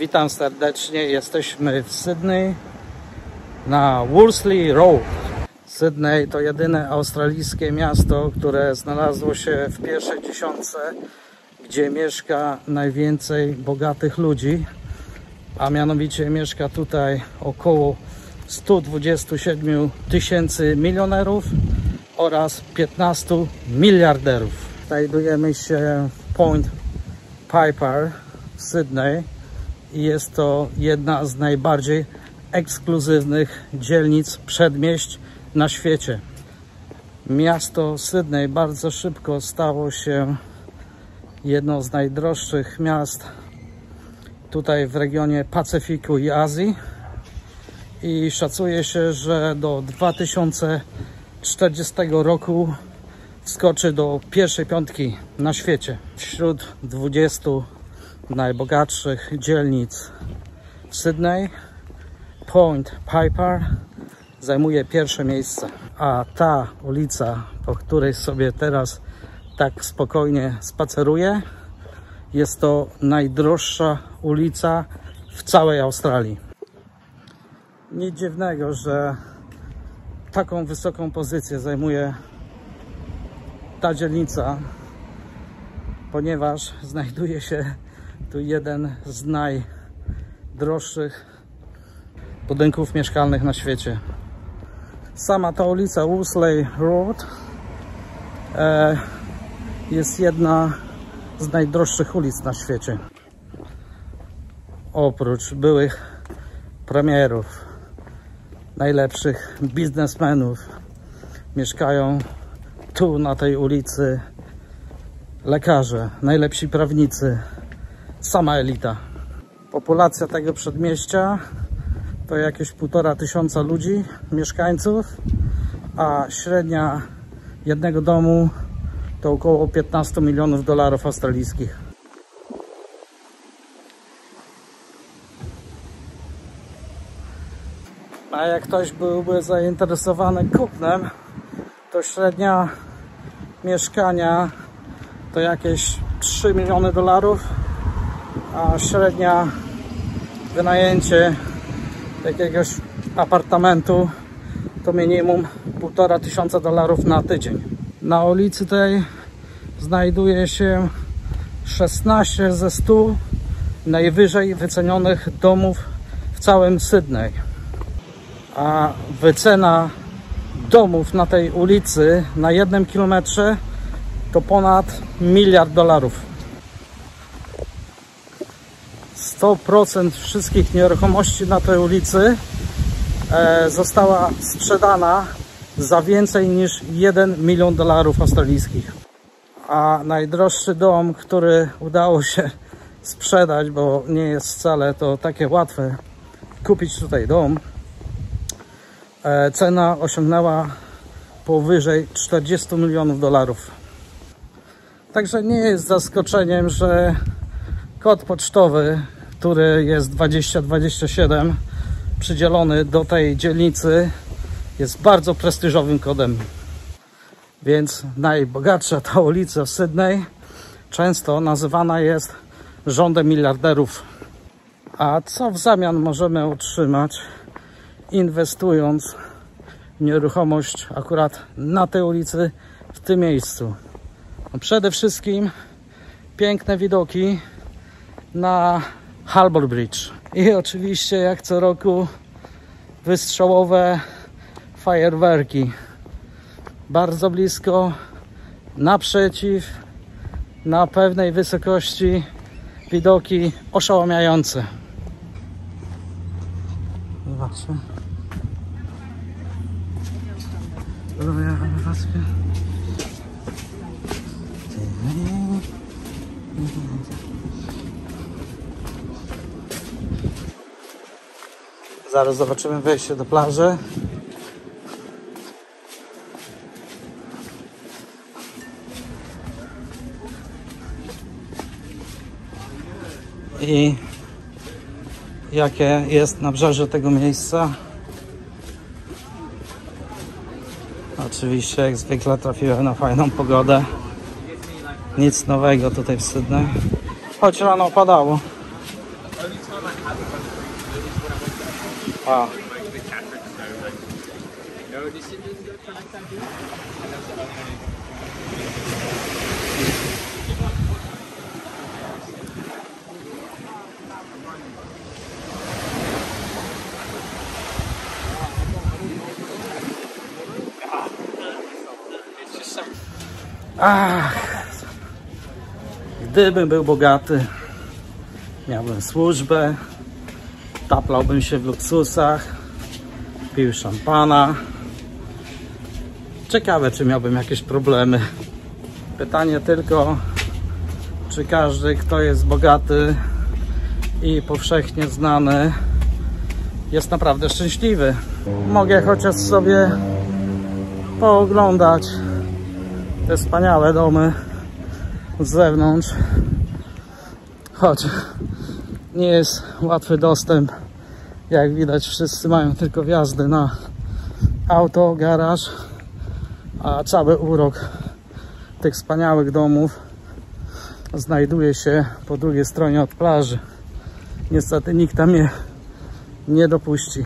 Witam serdecznie, jesteśmy w Sydney na Worsley Road. Sydney to jedyne australijskie miasto, które znalazło się w pierwszej dziesiątce, gdzie mieszka najwięcej bogatych ludzi, a mianowicie mieszka tutaj około 127 000 milionerów oraz 15 miliarderów. Znajdujemy się w Point Piper w Sydney i jest to jedna z najbardziej ekskluzywnych dzielnic przedmieść na świecie. Miasto Sydney bardzo szybko stało się jedną z najdroższych miast tutaj w regionie Pacyfiku i Azji i szacuje się, że do 2040 roku wskoczy do pierwszej piątki na świecie. Wśród 20 najbogatszych dzielnic w Sydney Point Piper zajmuje pierwsze miejsce, a ta ulica, po której sobie teraz tak spokojnie spaceruję, jest to najdroższa ulica w całej Australii. Nic dziwnego, że taką wysoką pozycję zajmuje ta dzielnica, ponieważ znajduje się tu jeden z najdroższych budynków mieszkalnych na świecie. Sama ta ulica Worsley Road jest jedna z najdroższych ulic na świecie. Oprócz byłych premierów, najlepszych biznesmenów, mieszkają tu na tej ulicy lekarze, najlepsi prawnicy, sama elita. Populacja tego przedmieścia to jakieś 1500 ludzi, mieszkańców, a średnia jednego domu to około 15 milionów dolarów australijskich. A jak ktoś byłby zainteresowany kupnem, to średnia mieszkania to jakieś 3 miliony dolarów, a średnia wynajęcie jakiegoś apartamentu to minimum 1500 dolarów na tydzień. Na ulicy tej znajduje się 16 ze 100 najwyżej wycenionych domów w całym Sydney, a wycena domów na tej ulicy na 1 kilometrze to ponad $1 miliard. 100% wszystkich nieruchomości na tej ulicy została sprzedana za więcej niż $1 milion australijskich. A najdroższy dom, który udało się sprzedać, bo nie jest wcale to takie łatwe kupić tutaj dom, cena osiągnęła powyżej $40 milionów. Także nie jest zaskoczeniem, że kod pocztowy, który jest 2027, przydzielony do tej dzielnicy, jest bardzo prestiżowym kodem. Więc najbogatsza ta ulica w Sydney często nazywana jest rządem miliarderów. A co w zamian możemy otrzymać, inwestując w nieruchomość akurat na tej ulicy, w tym miejscu? No przede wszystkim piękne widoki na Harbour Bridge i oczywiście jak co roku wystrzałowe fajerwerki bardzo blisko, naprzeciw, na pewnej wysokości, widoki oszałamiające. Zobaczmy. Zaraz zobaczymy wejście do plaży. I jakie jest nabrzeże tego miejsca. Oczywiście jak zwykle trafiłem na fajną pogodę. Nic nowego tutaj w Sydney. Choć rano padało. Wow. Gdybym był bogaty, miałbym służbę, taplałbym się w luksusach, pił szampana. Ciekawe, czy miałbym jakieś problemy. Pytanie tylko, czy każdy, kto jest bogaty i powszechnie znany, jest naprawdę szczęśliwy. Mogę chociaż sobie pooglądać te wspaniałe domy z zewnątrz, choć nie jest łatwy dostęp. Jak widać, wszyscy mają tylko wjazdy na auto, garaż, a cały urok tych wspaniałych domów znajduje się po drugiej stronie od plaży. Niestety nikt tam mnie nie dopuści.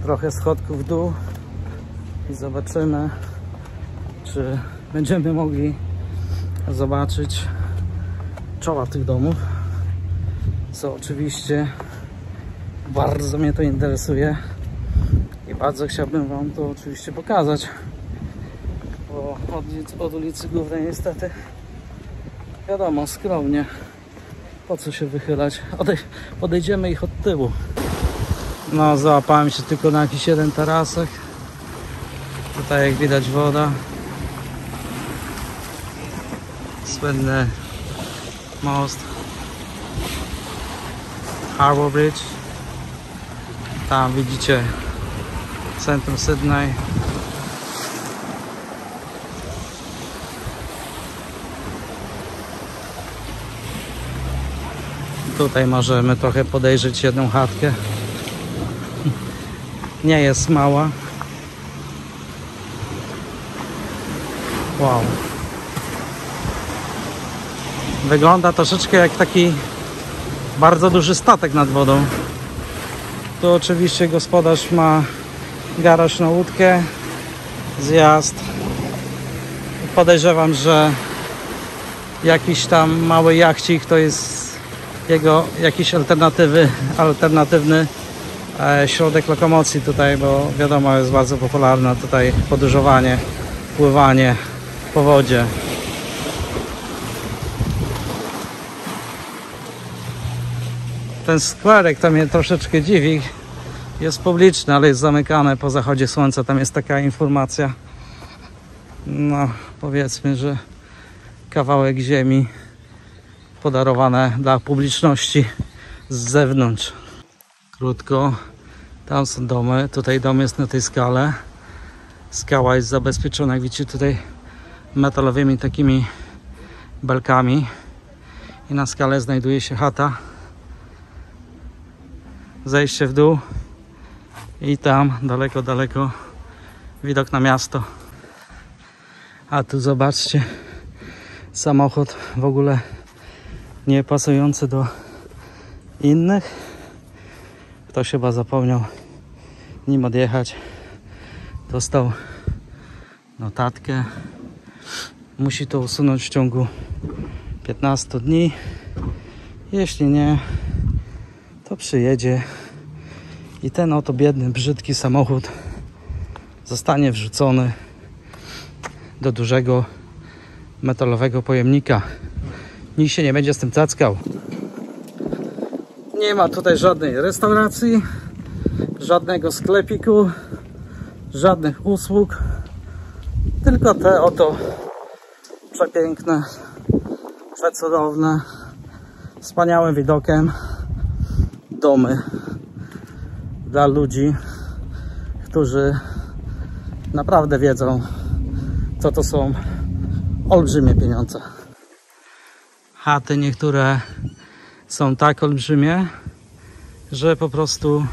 Trochę schodków w dół i zobaczymy, czy będziemy mogli zobaczyć czoła tych domów, co oczywiście bardzo mnie to interesuje i bardzo chciałbym wam to oczywiście pokazać, bo od ulicy Głównej niestety, wiadomo, skromnie, po co się wychylać. Podejdziemy ich od tyłu. No, załapałem się tylko na jakiś jeden tarasek. Tutaj jak widać woda, słynny most Harbour Bridge. Tam widzicie centrum Sydney. Tutaj możemy trochę podejrzeć jedną chatkę. Nie jest mała. Wow. Wygląda troszeczkę jak taki bardzo duży statek nad wodą. Tu oczywiście gospodarz ma garaż na łódkę, zjazd. Podejrzewam, że jakiś tam mały jachcik to jest jego jakiś alternatywny środek lokomocji tutaj, bo wiadomo, jest bardzo popularne tutaj podróżowanie, pływanie po wodzie. Ten skwerek to mnie troszeczkę dziwi. Jest publiczny, ale jest zamykany po zachodzie słońca. Tam jest taka informacja. No, powiedzmy, że kawałek ziemi podarowane dla publiczności z zewnątrz. Krótko, tam są domy. Tutaj dom jest na tej skale. Skała jest zabezpieczona, jak widzicie, tutaj metalowymi takimi belkami. I na skale znajduje się chata. Zejście w dół i tam daleko, daleko widok na miasto. A tu zobaczcie, samochód w ogóle nie pasujący do innych. Ktoś chyba zapomniał nim odjechać. Dostał notatkę. Musi to usunąć w ciągu 15 dni. Jeśli nie, to przyjedzie i ten oto biedny, brzydki samochód zostanie wrzucony do dużego metalowego pojemnika. Nikt się nie będzie z tym cackał. Nie ma tutaj żadnej restauracji, żadnego sklepiku, żadnych usług, tylko te oto przepiękne, przecudowne, wspaniałym widokiem domy dla ludzi, którzy naprawdę wiedzą, co to są olbrzymie pieniądze. Chaty niektóre są tak olbrzymie, że po prostu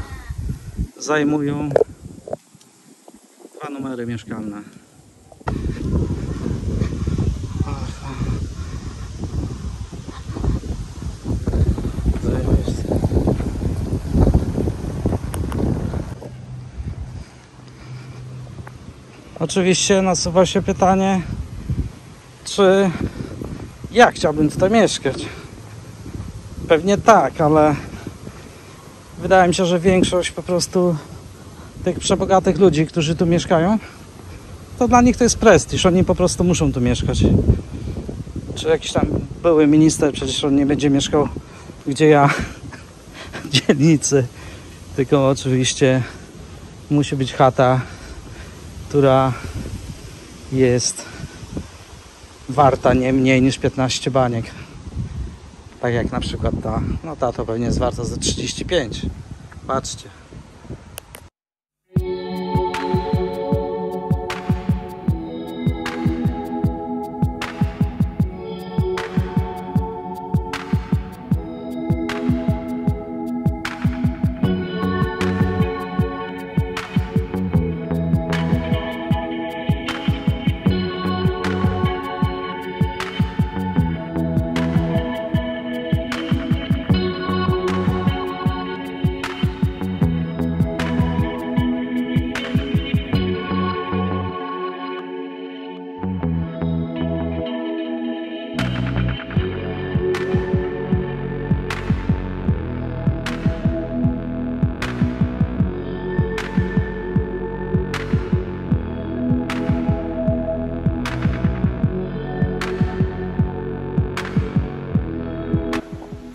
zajmują 2 numery mieszkalne. Oczywiście nasuwa się pytanie, czy ja chciałbym tutaj mieszkać. Pewnie tak, ale wydaje mi się, że większość po prostu tych przebogatych ludzi, którzy tu mieszkają, to dla nich to jest prestiż. Oni po prostu muszą tu mieszkać. Czy jakiś tam były minister, przecież on nie będzie mieszkał gdzie ja w dzielnicy. Tylko oczywiście musi być chata, która jest warta nie mniej niż 15 baniek. Tak jak na przykład ta. No ta to pewnie jest warta za 35. Patrzcie.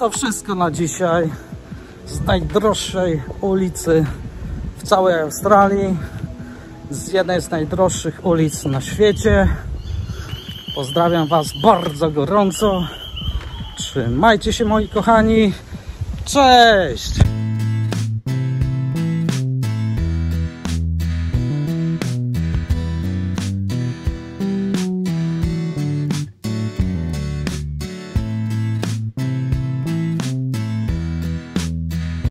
To wszystko na dzisiaj z najdroższej ulicy w całej Australii, z jednej z najdroższych ulic na świecie. Pozdrawiam Was bardzo gorąco. Trzymajcie się, moi kochani. Cześć!